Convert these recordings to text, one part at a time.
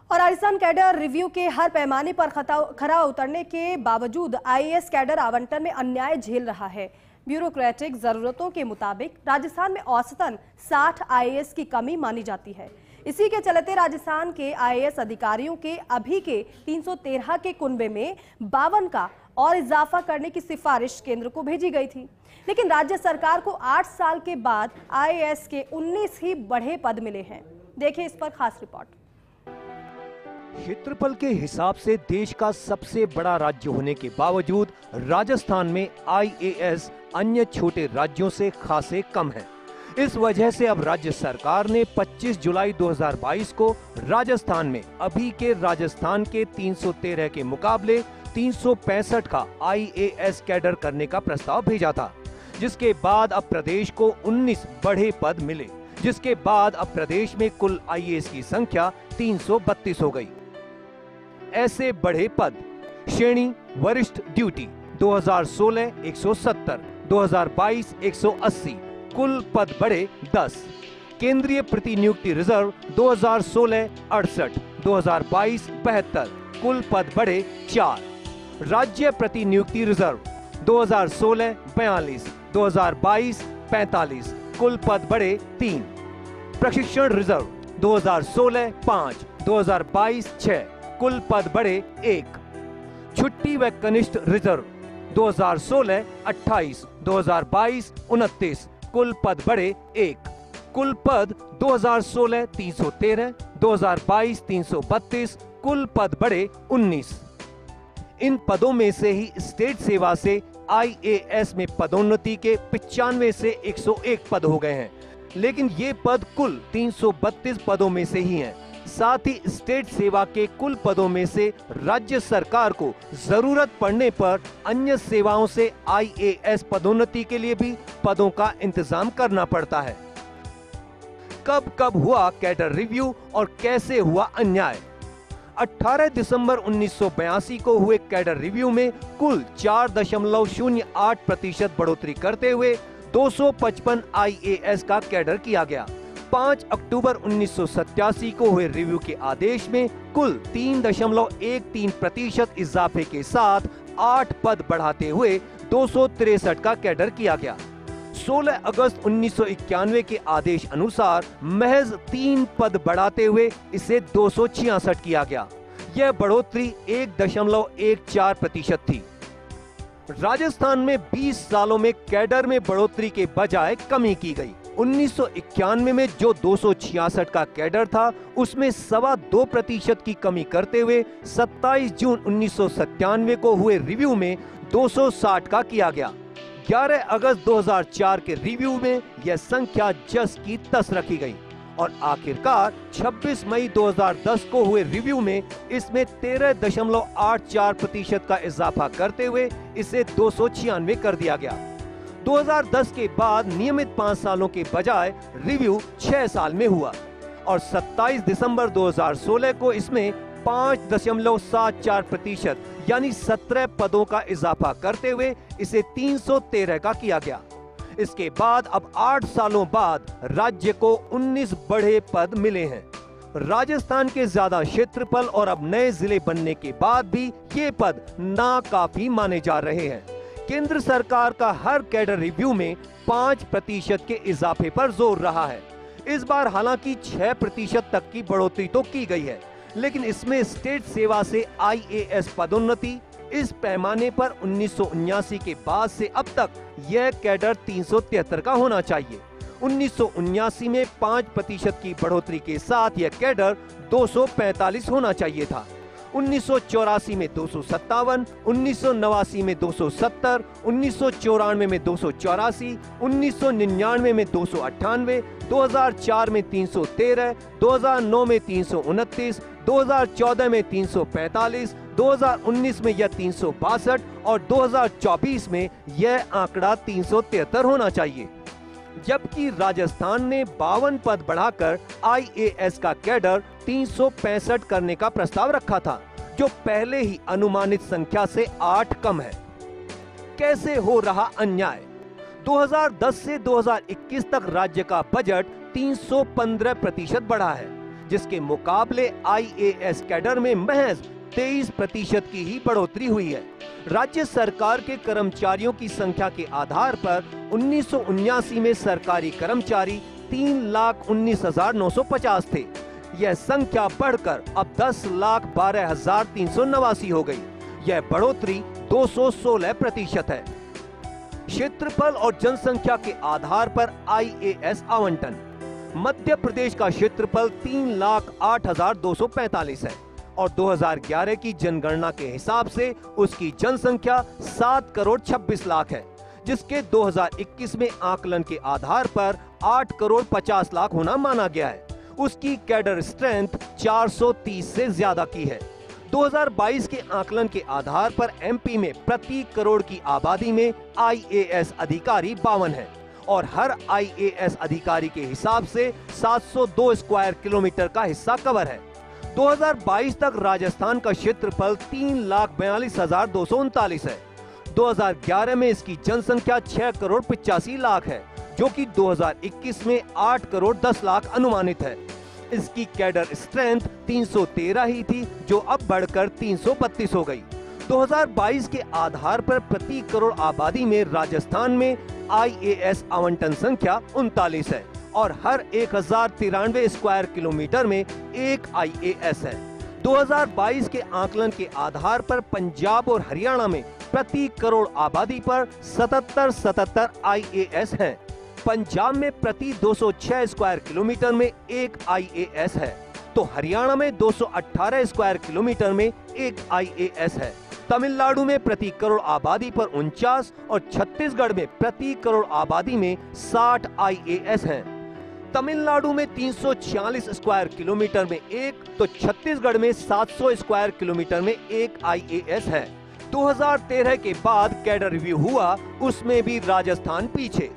और Rajasthan cadre review के हर पैमाने पर खरा उतरने के बावजूद आईएएस कैडर आवंटन में अन्याय झेल रहा है। ब्यूरोक्रेटिक जरूरतों के मुताबिक राजस्थान में औसतन 60 आईएएस की कमी मानी जाती है। इसी के चलते राजस्थान के आईएएस अधिकारियों के अभी के 313 के कुनबे में 52 का और इजाफा करने की सिफारिश केंद्र को भेजी गई थी, लेकिन राज्य सरकार को 8 साल के बाद आईएएस के 19 ही बढ़े पद मिले हैं। देखिए इस पर खास रिपोर्ट। क्षेत्रफल के हिसाब से देश का सबसे बड़ा राज्य होने के बावजूद राजस्थान में आईएएस अन्य छोटे राज्यों से खासे कम है। इस वजह से अब राज्य सरकार ने 25 जुलाई 2022 को राजस्थान में अभी के राजस्थान के 313 के मुकाबले 365 का आईएएस कैडर करने का प्रस्ताव भेजा था, जिसके बाद अब प्रदेश को 19 बढ़े पद मिले, जिसके बाद अब प्रदेश में कुल आईएएस की संख्या 332 हो गई। ऐसे बढ़े पद: श्रेणी वरिष्ठ ड्यूटी 2016 170, 2022 180, कुल पद बढ़े 10। केंद्रीय प्रतिनियुक्ति रिजर्व 2016 68, 2022 72, कुल पद बढ़े 4। राज्य प्रतिनियुक्ति रिजर्व 2016 42, 2022 45, कुल पद बढ़े 3। प्रशिक्षण रिजर्व 2016 5, 2022 6, कुल पद बढ़े 1। छुट्टी व कनिष्ठ रिजर्व 2016 28, 2022 29, कुल पद बढ़े 1। कुल पद 2016 313, 2022 332, कुल पद बढ़े 19। इन पदों में से ही स्टेट सेवा से आईएएस में पदोन्नति के 95 से 101 पद हो गए हैं, लेकिन ये पद कुल 332 पदों में से ही हैं। साथ ही स्टेट सेवा के कुल पदों में से राज्य सरकार को जरूरत पड़ने पर अन्य सेवाओं से आईएएस पदोन्नति के लिए भी पदों का इंतजाम करना पड़ता है। कब कब हुआ कैडर रिव्यू और कैसे हुआ अन्याय? 18 दिसंबर 1982 को हुए कैडर रिव्यू में कुल 4.08% बढ़ोतरी करते हुए 255 आईएएस का कैडर किया गया। 5 अक्टूबर 1987 को हुए रिव्यू के आदेश में कुल 3.13% इजाफे के साथ 8 पद बढ़ाते हुए 263 का कैडर किया गया। 16 अगस्त 1991 के आदेश अनुसार महज 3 पद बढ़ाते हुए इसे 266 किया गया। यह बढ़ोतरी 1.14% थी। राजस्थान में 20 सालों में कैडर में बढ़ोतरी के बजाय कमी की गई। 1991 में जो 266 का कैडर था, उसमें 2.25% की कमी करते हुए 27 जून 1997 को हुए रिव्यू में 260 का किया गया। 11 अगस्त 2004 के रिव्यू में यह संख्या जस की तस रखी गई और आखिरकार 26 मई 2010 को हुए रिव्यू में इसमें 13.84% का इजाफा करते हुए इसे 296 कर दिया गया। 2010 के बाद नियमित 5 सालों के बजाय रिव्यू 6 साल में हुआ और 27 दिसंबर 2016 को इसमें 5.74% यानी 17 पदों का इजाफा करते हुए इसे 313 का किया गया। इसके बाद अब 8 सालों बाद राज्य को 19 बढ़े पद मिले हैं। राजस्थान के ज्यादा क्षेत्रफल और अब नए जिले बनने के बाद भी ये पद नाकाफी माने जा रहे हैं। केंद्र सरकार का हर कैडर रिव्यू में 5% के इजाफे पर जोर रहा है। इस बार हालांकि 6% तक की बढ़ोतरी तो की गई है, लेकिन इसमें स्टेट सेवा से आईएएस पदोन्नति इस पैमाने पर 1979 के बाद से अब तक यह कैडर 373 का होना चाहिए। 1979 में 5% की बढ़ोतरी के साथ यह कैडर 245 होना चाहिए था। 1984 में 257, 1989 में 270, 1994 में 284, 1999 में 298, 2004 में 313, 2009 में 329, 2014 में 345, 2019 में यह 362 और 2024 में यह आंकड़ा 373 होना चाहिए। जबकि राजस्थान ने 52 पद बढ़ाकर आईएएस का कैडर 365 करने का प्रस्ताव रखा था, जो पहले ही अनुमानित संख्या से 8 कम है। कैसे हो रहा अन्याय? 2010 से 2021 तक राज्य का बजट 315% बढ़ा है, जिसके मुकाबले आईएएस कैडर में महज 23% की ही बढ़ोतरी हुई है। राज्य सरकार के कर्मचारियों की संख्या के आधार पर 1979 में सरकारी कर्मचारी 3,19,950 थे। यह संख्या बढ़कर अब 10,12,389 हो गई। यह बढ़ोतरी 216% है। क्षेत्रफल और जनसंख्या के आधार पर आईएएस आवंटन। मध्य प्रदेश का क्षेत्रफल 3,08,245 है और 2011 की जनगणना के हिसाब से उसकी जनसंख्या 7,26,00,000 है, जिसके 2021 में आकलन के आधार पर 8,50,00,000 होना माना गया है। उसकी कैडर स्ट्रेंथ 430 से ज्यादा की है। 2022 के आकलन के आधार पर एमपी में प्रति करोड़ की आबादी में आईएएस अधिकारी 52 है और हर आईएएस अधिकारी के हिसाब से 702 स्क्वायर किलोमीटर का हिस्सा कवर है। 2022 तक राजस्थान का क्षेत्रफल 3,42,239 है। 2011 में इसकी जनसंख्या 6,85,00,000 है, जो कि 2021 में 8,10,00,000 अनुमानित है। इसकी कैडर स्ट्रेंथ 313 ही थी, जो अब बढ़कर 332 हो गई। 2022 के आधार पर प्रति करोड़ आबादी में राजस्थान में आईएएस आवंटन संख्या 39 है और हर 1,093 स्क्वायर किलोमीटर में एक आईएएस है। 2022 के आकलन के आधार पर पंजाब और हरियाणा में प्रति करोड़ आबादी पर 77 आईएएस हैं। पंजाब में प्रति 206 स्क्वायर किलोमीटर में एक आईएएस है, तो हरियाणा में 218 स्क्वायर किलोमीटर में एक आईएएस है। तमिलनाडु में प्रति करोड़ आबादी पर 49 और छत्तीसगढ़ में प्रति करोड़ आबादी में 60 आईएएस हैं। तमिलनाडु में 346 स्क्वायर किलोमीटर में एक, तो छत्तीसगढ़ में 700 स्क्वायर किलोमीटर में एक आईएएस है। 2013 के बाद कैडर रिव्यू हुआ, उसमें भी राजस्थान पीछे।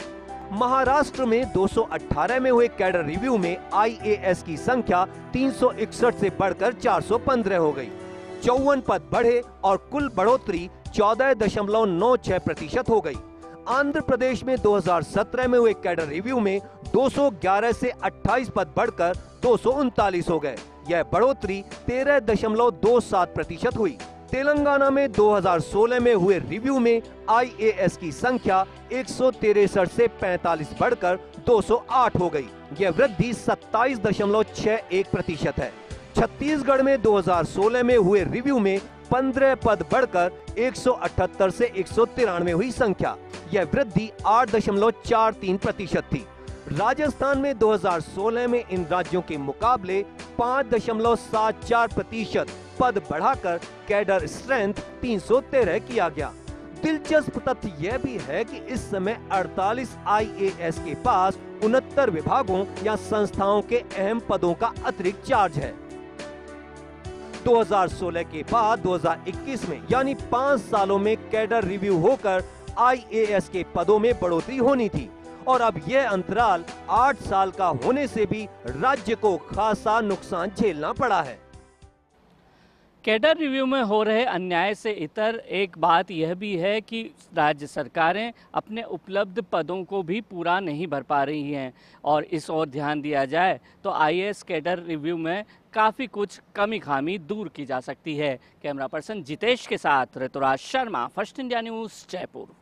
महाराष्ट्र में 218 में हुए कैडर रिव्यू में आईएएस की संख्या 361 से बढ़कर 415 हो गई। 54 पद बढ़े और कुल बढ़ोतरी 14.96% हो गई। आंध्र प्रदेश में 2017 में हुए कैडर रिव्यू में 211 से 28 पद बढ़कर 239 हो गए। यह बढ़ोतरी 13.27% हुई। तेलंगाना में 2016 में हुए रिव्यू में आईएएस की संख्या 163 से 45 बढ़कर 208 हो गई। यह वृद्धि 27.61% है। छत्तीसगढ़ में 2016 में हुए रिव्यू में 15 पद बढ़कर 178 से 193 हुई संख्या। यह वृद्धि 8.43% थी। राजस्थान में 2016 में इन राज्यों के मुकाबले 5.74% पद बढ़ाकर कैडर स्ट्रेंथ 313 किया गया। दिलचस्प तथ्य यह भी है कि इस समय 48 आईएएस के पास 69 विभागों या संस्थाओं के अहम पदों का अतिरिक्त चार्ज है। 2016 के बाद 2021 में यानी 5 सालों में कैडर रिव्यू होकर आईएएस के पदों में बढ़ोतरी होनी थी और अब यह अंतराल 8 साल का होने से भी राज्य को खासा नुकसान झेलना पड़ा है। कैडर रिव्यू में हो रहे अन्याय से इतर एक बात यह भी है कि राज्य सरकारें अपने उपलब्ध पदों को भी पूरा नहीं भर पा रही हैं और इस ओर ध्यान दिया जाए तो आईएएस कैडर रिव्यू में काफ़ी कुछ कमी खामी दूर की जा सकती है। कैमरा पर्सन जितेश के साथ Rituraj Sharma, First India News, Jaipur.